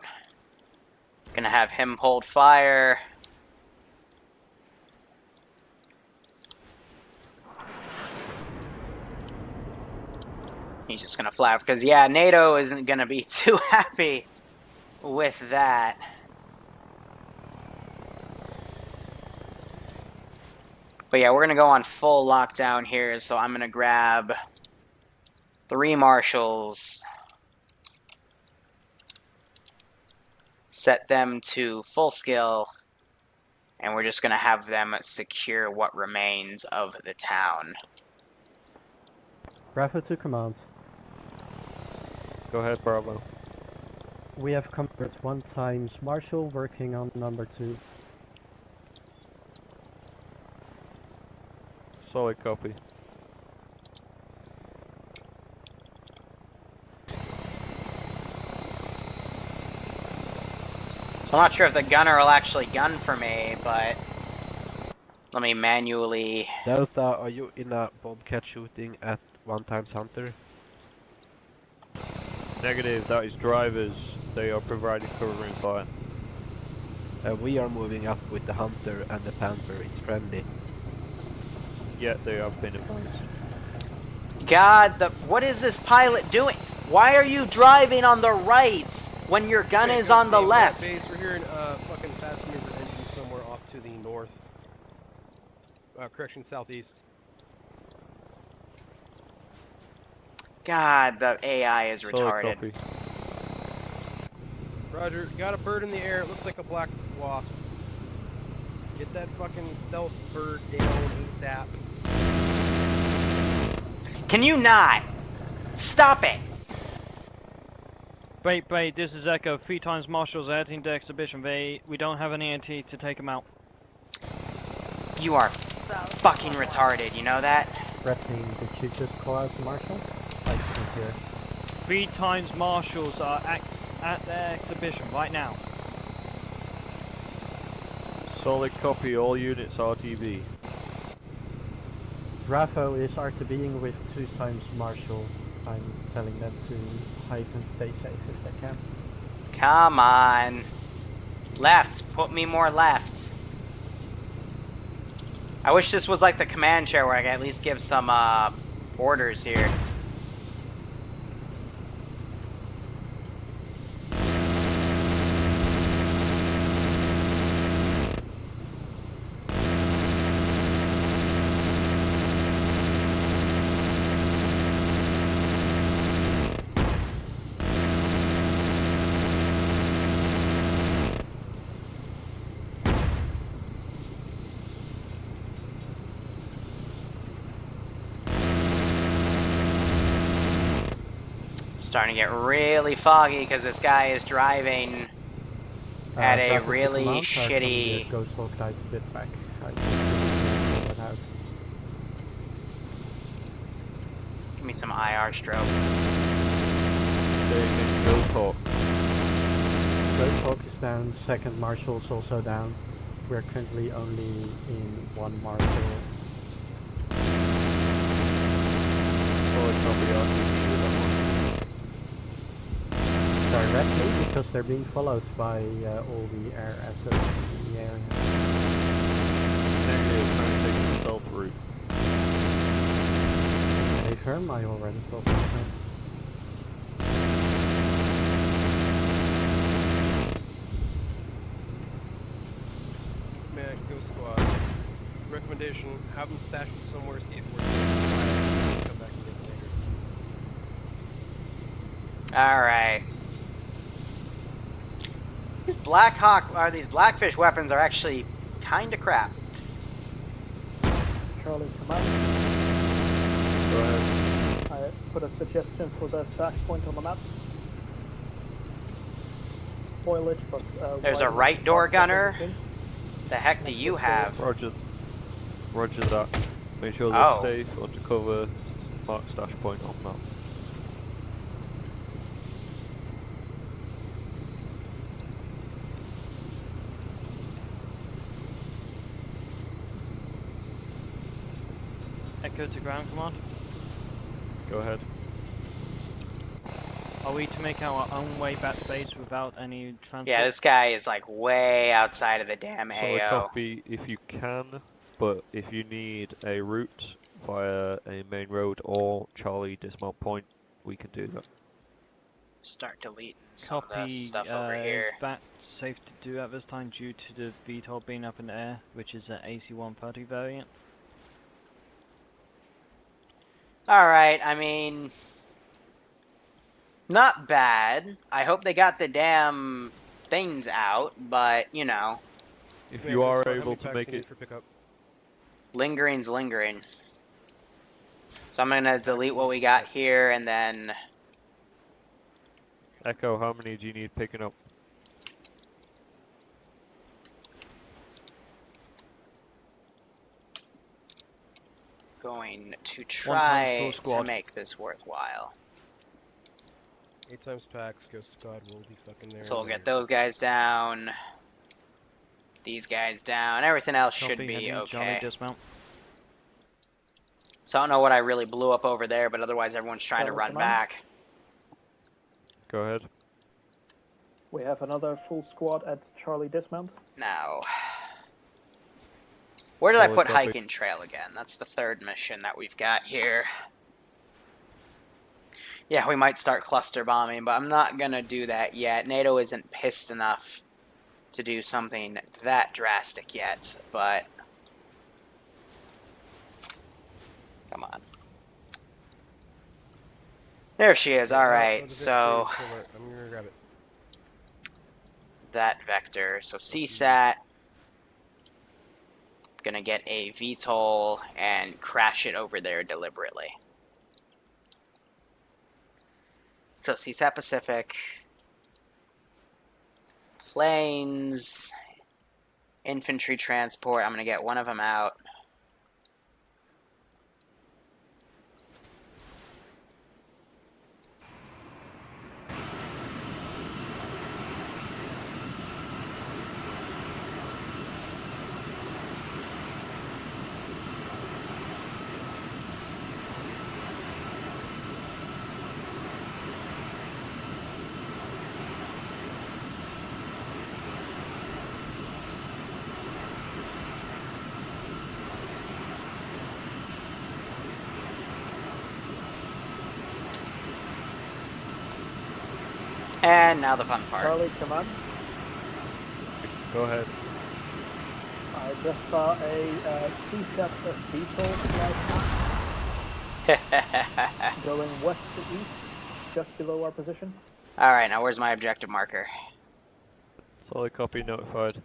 S1: Gonna have him hold fire. He's just gonna fly off, because yeah, NATO isn't gonna be too happy with that. But yeah, we're gonna go on full lockdown here, so I'm gonna grab 3 marshals, set them to full skill, and we're just gonna have them secure what remains of the town.
S2: Bravo 2 command.
S4: Go ahead, Bravo.
S2: We have covered 1 times Marshal working on number 2.
S4: Solid copy.
S1: So I'm not sure if the gunner will actually gun for me, but let me manually...
S6: Delta, are you in a Bobcat shooting at 1 times Hunter?
S4: Negative, that is drivers. They are providing cover and fire.
S6: We are moving up with the Hunter and the Panther. It's friendly.
S4: Yet they have been advised.
S1: God, what is this pilot doing? Why are you driving on the right when your gun is on the left?
S5: Base, we're hearing fucking fast maneuver engine somewhere off to the north. Correction, southeast.
S1: God, the AI is
S4: Solid
S1: retarded.
S4: copy.
S5: Roger, got a bird in the air. It looks like a black wasp. Get that fucking stealth bird down ASAP.
S1: Can you not? Stop it!
S3: Wait, this is Echo. 3 times Marshals are heading to exhibition. We don't have an ENT to take them out.
S1: You are fucking retarded, you know that?
S2: Threatening, did you just call out the Marshal? I can't hear.
S3: 3 times Marshals are at their exhibition right now.
S4: Solid copy, all units RTB.
S2: Bravo is RTBing with 2 times Marshal. I'm telling them to hide and stay safe if they can.
S1: Come on. Left. Put me more left. I wish this was like the command chair where I could at least give some orders here. Starting to get really foggy because this guy is driving at a
S2: Bravo to
S1: really
S2: command,
S1: shitty...
S2: Ghost Hawk died a bit back. I think we can pull it out.
S1: Give me some IR stroke.
S4: Say again, Go Talk.
S2: Road Talk is down, second Marshal is also down. We're currently only in one Marshal.
S4: Solid copy, RPG with that one.
S2: Directly, because they're being followed by all the air assets in the area.
S4: Negative, trying to take the stealth route.
S2: Hey firm, I already told myself.
S5: Man, Ghost Squad. Recommendation, have them stashed somewhere, see if we're quiet, come back and get them later.
S1: Alright. These Blackfish weapons are actually kinda crap.
S7: Charlie Command.
S4: Go ahead.
S7: I put a suggestion for the stash point on the map. Spoil it, but
S1: There's a
S7: why
S1: right
S7: not
S1: door
S7: start
S1: gunner.
S7: something?
S1: The heck do you have?
S4: Roger. Roger that. Make sure they're
S1: Oh.
S4: safe, undercover, mark stash point on map.
S3: Echo to ground command.
S4: Go ahead.
S3: Are we to make our own way back to base without any transport?
S1: Yeah, this guy is like way outside of the damn
S4: Solid
S1: AO.
S4: copy if you can, but if you need a route via a main road or Charlie dismount point, we can do that.
S1: Start deleting some of the
S3: Copy.
S1: stuff over here.
S3: Is that safe to do at this time due to the VTOL being up in the air, which is an AC-130 variant?
S1: Alright, I mean... Not bad. I hope they got the damn things out, but, you know,
S4: If
S5: Man,
S4: you
S5: Ghost
S4: are
S5: Squad, how
S4: able
S5: many
S4: to
S5: packs
S4: make
S5: do you
S4: it,
S5: need for pickup?
S1: lingering's lingering. So I'm gonna delete what we got here, and then...
S4: Echo, how many do you need picking up?
S1: Going to
S3: One
S1: try
S3: times
S1: to
S3: full squad.
S1: make this worthwhile.
S5: 8 times packs, Ghost Squad will be fucking there.
S1: So we'll
S5: and
S1: get
S5: there.
S1: those guys down. These guys down. Everything else should
S3: Copy,
S1: be
S3: heading Charlie
S1: okay.
S3: dismount.
S1: So I don't know what I really blew up over there, but otherwise everyone's trying to
S7: Charlie
S1: run
S7: Command.
S1: back.
S4: Go ahead.
S7: We have another full squad at Charlie Dismount.
S1: Now, where did I
S4: Solid
S1: put
S4: copy.
S1: hiking trail again? That's the third mission that we've got here. Yeah, we might start cluster bombing, but I'm not gonna do that yet. NATO isn't pissed enough to do something that drastic yet, but come on. There she is. All right, so
S5: I'm gonna grab it.
S1: that vector. So CSAT. Gonna get a VTOL and crash it over there deliberately. So CSAT Pacific. Planes. Infantry transport. I'm gonna get one of them out. And now the fun part.
S7: Charlie Command.
S4: Go ahead.
S7: I just saw a CSAT VTOL going west to east, just below our position.
S1: Alright, now where's my objective marker?
S4: Solid copy, notified.